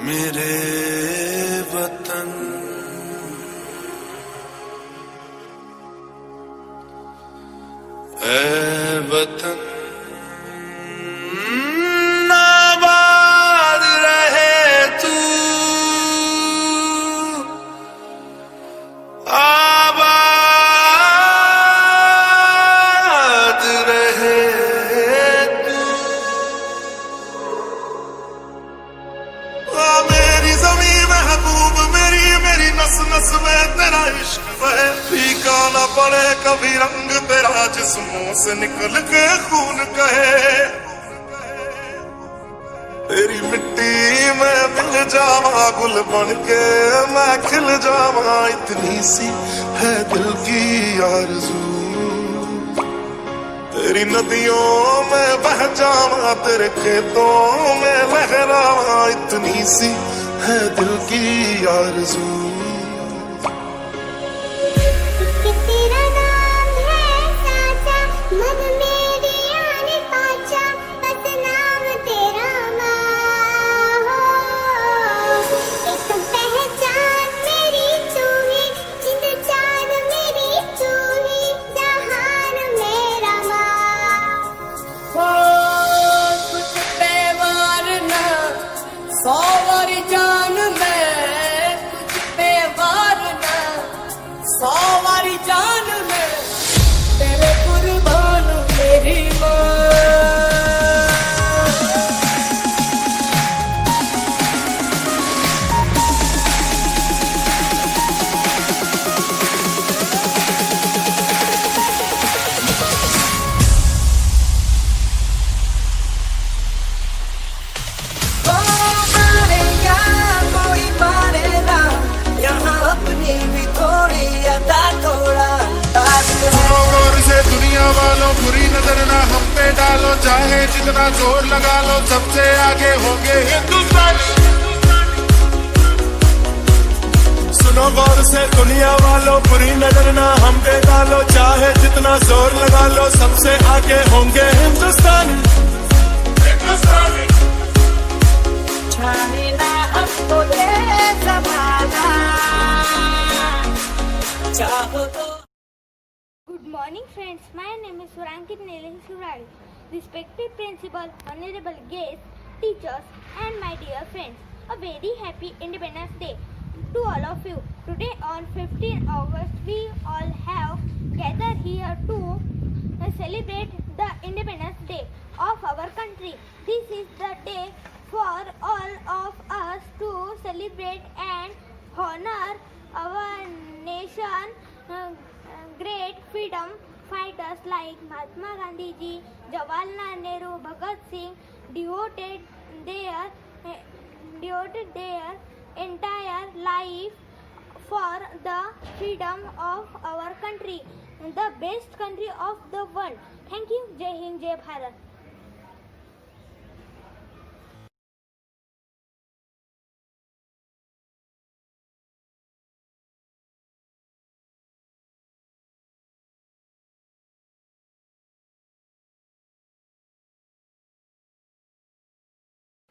मेरे वतन ऐ वतन आबाद रहे तू, आबाद रहे तू। मेरी ज़मीं महबूब मेरी मेरी नस नस में तेरा इश्क है, फीका ना पड़े कभी रंग तेरा जिस्मों से निकल के खून कहे। तेरी मिट्टी में मिल जावा गुल बन के मैं खिल जावा, इतनी सी है दिल की आरज़ू। तेरी नदियों में बह जावा तेरे खेतों में लहरावा, इतनी सी है दिल की आरज़ू। सौवारी जान में कुछ पे वारना, सौवारी जान में तेरे कुर्बान मेरी माँ। दुनिया वालों बुरी नजर ना हम पे डालो, चाहे जितना जोर लगा लो सबसे आगे होंगे हिंदुस्तानी। सुनो गौर से दुनिया वालों बुरी नजर ना हम पे डालो, चाहे जितना जोर लगा लो सबसे आगे होंगे हिंदुस्तानी। छानेना हमको ये ज़माना, चाहो तो। Good morning friends, my name is Surankit Neeling Surari. Respected principal, honorable guests, teachers and my dear friends, a very happy Independence Day to all of you. Today on 15 August we all have gathered here to celebrate the Independence Day of our country. This is the day for all of us to celebrate and honor our nation great freedom fighters like Mahatma Gandhi ji, Jawaharlal Nehru, Bhagat Singh devoted their entire life for the freedom of our country, the best country of the world. Thank you. Jai Hind, Jai Bharat.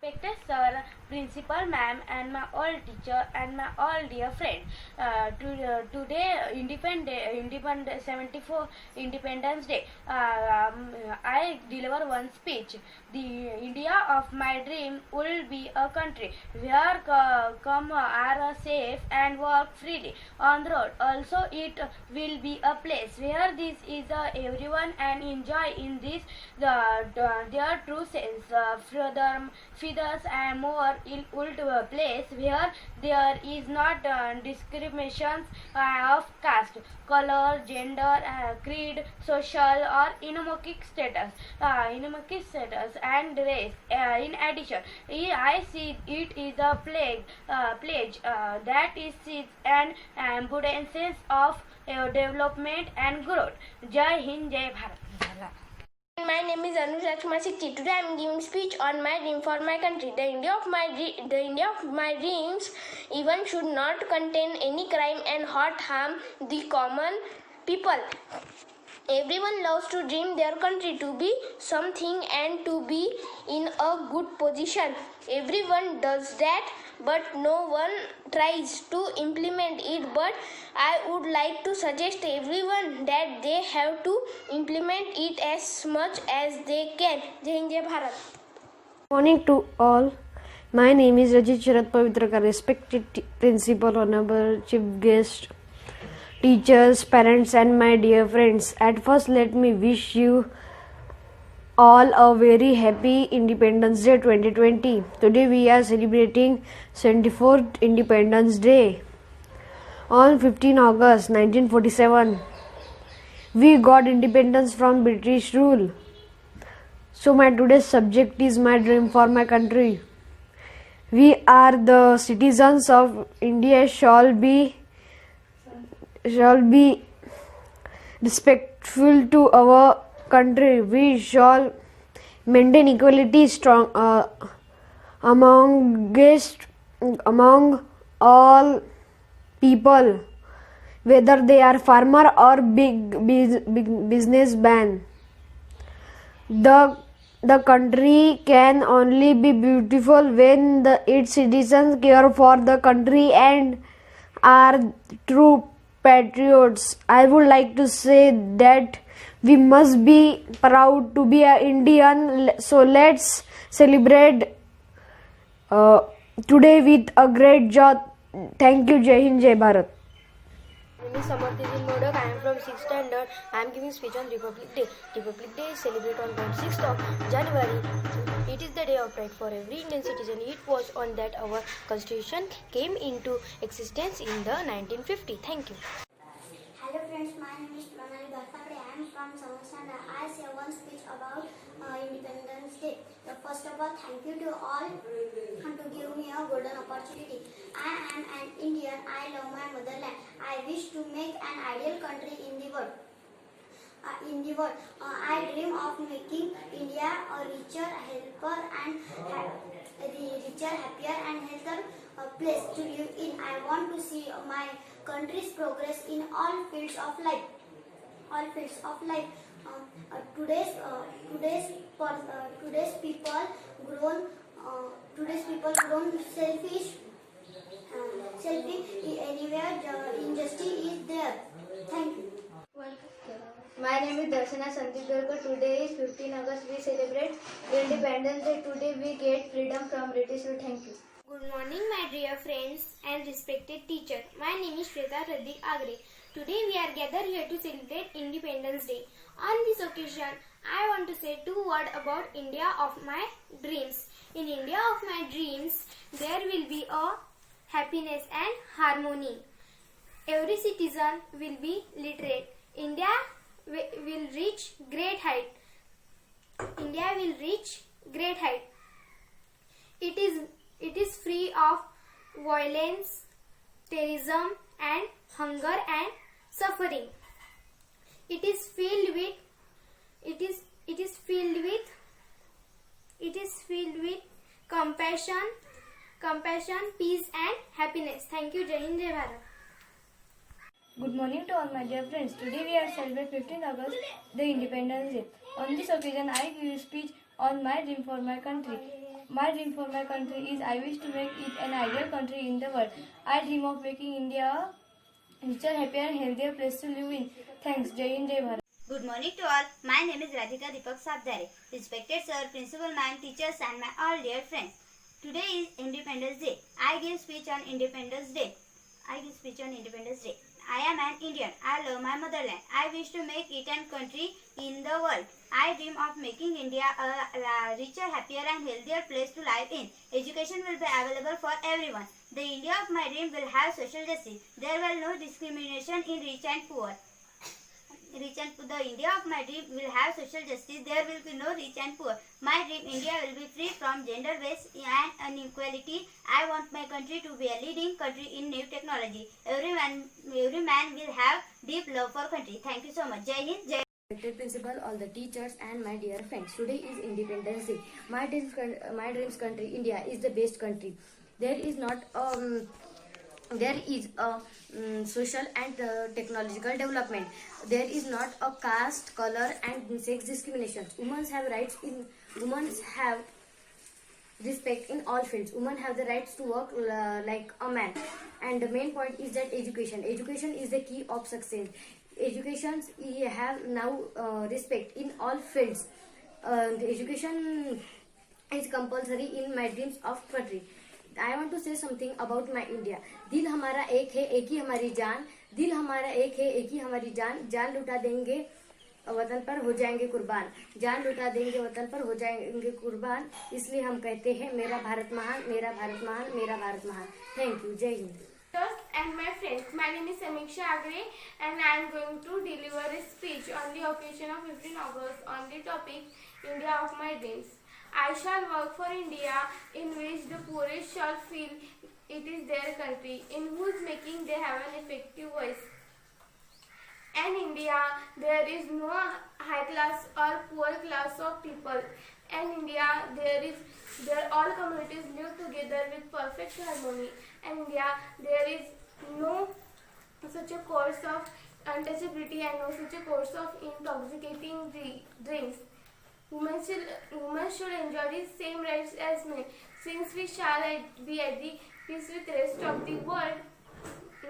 Respected sir, principal ma'am and my all teacher and my all dear friends. Today Independence 74 Independence Day. I deliver one speech. The India of my dream will be a country where come are safe and walk freely on the road. Also it will be a place where this is everyone and enjoy in this their true sense. Feathers and more in old place where there is not discrimination of caste, color, gender, creed, social or economic status, and race. In addition, I see it is a pledge that is an abundance of development and growth. Jai Hind, Jai Bharat. My name is Anuj Lakshmasikti. Today I am giving speech on my dream for my country. The India of my dreams even should not contain any crime and harm the common people. Everyone loves to dream their country to be something and to be in a good position. Everyone does that, but no one tries to implement it. But I would like to suggest everyone that they have to implement it as much as they can. Jai Hind, Jai Bharat. Morning to all. My name is Rajit Sharad Pavitrakar, respected principal, honorable chief guest, teachers, parents, and my dear friends. At first, let me wish you all a very happy Independence Day 2020. Today, we are celebrating 74th Independence Day. On 15 August 1947, we got independence from British rule. So, my today's subject is my dream for my country. We are the citizens of India shall be respectful to our country. We shall maintain equality strong among all people, whether they are farmer or big businessman. The country can only be beautiful when its citizens care for the country and are true patriots. I would like to say that we must be proud to be an Indian. So let's celebrate today with a great joy. Thank you. Jai Hind, Jai Bharat. My name is Samarthiji Modak. I am from 6th standard. I am giving speech on Republic Day. Republic Day is celebrated on 26th of January. It is the day of pride for every Indian citizen. It was on that our constitution came into existence in the 1950. Thank you. Hello friends, my name is Pranali Bhattapade. I am from 7th standard. I say one speech about Independence Day. First of all, thank you to all to give me a golden opportunity. I am an Indian. I love my motherland. I wish to make an ideal country in the world. I dream of making India a richer, happier, and healthier place to live in. I want to see my country's progress in all fields of life. Today's people grown selfish. Anywhere injustice is there. Thank you. My name is Darshana Sandeep Garkar. Today is 15 August. We celebrate Independence Day. Today we get freedom from British rule. Thank you. Good morning, my dear friends and respected teacher. My name is Shweta Radhi Agre. Today we are gathered here to celebrate Independence Day. On this occasion, I want to say two words about India of my dreams. In India of my dreams, there will be a happiness and harmony. Every citizen will be literate. India will reach great height. India will reach great height. It is free of violence, terrorism, and hunger and suffering. It is filled with compassion, peace, and happiness. Thank you. Jai Hind, Jai Bharat. Good morning to all my dear friends. Today we are celebrating 15th August, the Independence Day. On this occasion, I give a speech on my dream for my country. My dream for my country is I wish to make it an ideal country in the world. I dream of making India a richer, happier, and healthier place to live in. Thanks. Jai Hind, Jai Bharat. Good morning to all. My name is Radhika Deepak Sabdare. Respected sir, principal ma'am, teachers, and my all dear friends. Today is Independence Day. I give speech on Independence Day. I am an Indian. I love my motherland. I wish to make it a country in the world. I dream of making India a richer, happier, and healthier place to live in. Education will be available for everyone. The India of my dream will have social justice. There will no discrimination in rich and poor. The India of my dream will have social justice. There will be no rich and poor. My dream India will be free from gender-based and inequality. I want my country to be a leading country in new technology. Every man will have deep love for country. Thank you so much. Jai Hind, Jai. Respected principal, all the teachers, and my dear friends. Today is Independence Day. My dreams country, India, is the best country. There is not there is a social and technological development. There is not a caste, color, and sex discrimination. Women have rights in women have respect in all fields. Women have the rights to work like a man. And the main point is that education. Education is the key of success. Education have now respect in all fields. The education is compulsory in my dreams of country. I want to say something about my India. दिल हमारा एक है, एक ही हमारी जान. दिल हमारा एक है, एक ही हमारी जान. जान लुटा देंगे वतन पर हो जाएंगे कुर्बान. जान लुटा देंगे वतन पर हो जाएंगे कुर्बान. इसलिए हम कहते हैं मेरा भारत महान, मेरा भारत महान, मेरा भारत महान. Thank you. जय Hind. And my friends, my name is Samiksha Agre and I am going to deliver a speech on the occasion of 15 August on the topic India of my dreams. I shall work for India in which the poorest shall feel it is their country, in whose making they have an effective voice. In India, there is no high class or poor class of people. In India, all communities live together with perfect harmony. In India, there is no such a course of untouchability and no such a course of intoxicating drinks. Women should enjoy the same rights as men. Since we shall be at the peace with the rest of the world,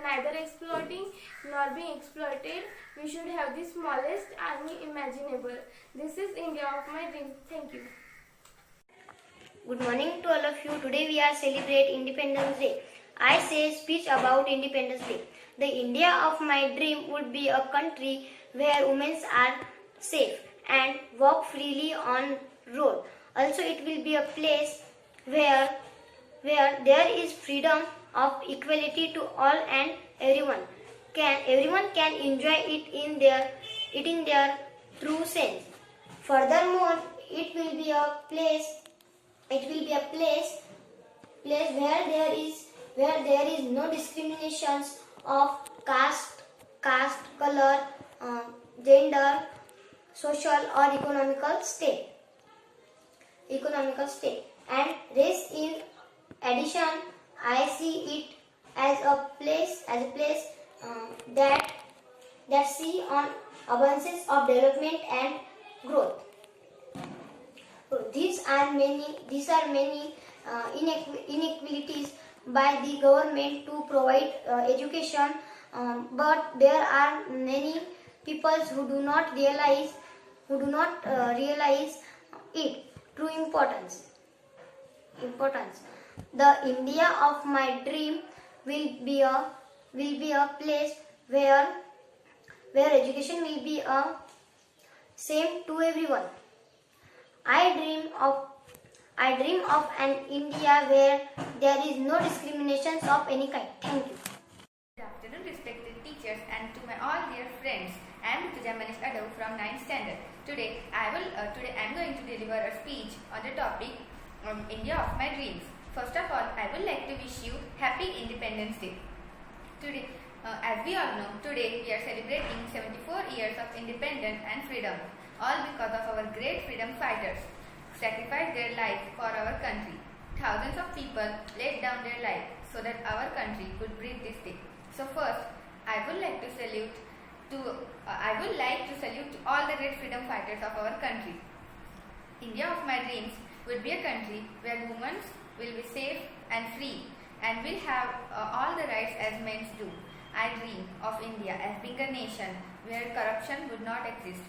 neither exploiting nor being exploited, we should have the smallest army imaginable. This is India of my dreams. Thank you. Good morning to all of you. Today we are celebrate Independence Day. I say speech about Independence Day. The India of my dream would be a country where women are safe and walk freely on road. Also, it will be a place where there is freedom of equality to all and everyone can enjoy it in their true sense. Furthermore, it will be a place where there is no discriminations of caste, color, gender, social or economical state. And race. In addition, I see it as a place that see on abundances of development and growth. These are many inequalities by the government to provide education, but there are many people who do not realize its true importance. The India of my dream will be a place where education will be a same to everyone. I dream of an India where there is no discriminations of any kind. Thank you. Good afternoon, respected teachers, and to my all dear friends. I am Rituja Manish Adav from 9th standard. Today I am going to deliver a speech on the topic India of my dreams. First of all, I would like to wish you Happy Independence Day. Today, as we all know, today we are celebrating 74 years of independence and freedom, all because of our great freedom fighters sacrificed their life for our country. Thousands of people laid down their life so that our country could breathe this day. So first, I would like to salute all the great freedom fighters of our country. India of my dreams would be a country where women will be safe and free and will have all the rights as men do. I dream of India as being a nation where corruption would not exist,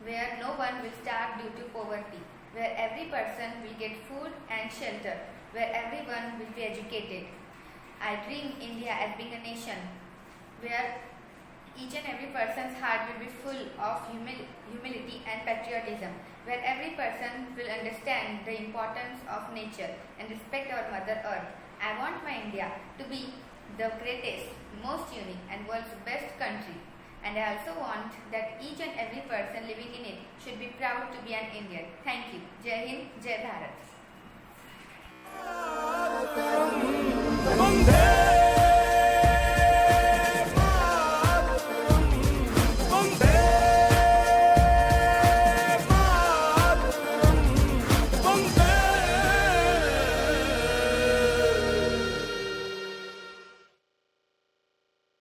where no one will starve due to poverty, where every person will get food and shelter, where everyone will be educated. I dream India as being a nation where each and every person's heart will be full of humility and patriotism, where every person will understand the importance of nature and respect our Mother Earth. I want my India to be the greatest, most unique and world's best country. And I also want that each and every person living in it should be proud to be an Indian. Thank you. Jai Hind, Jai Bharat.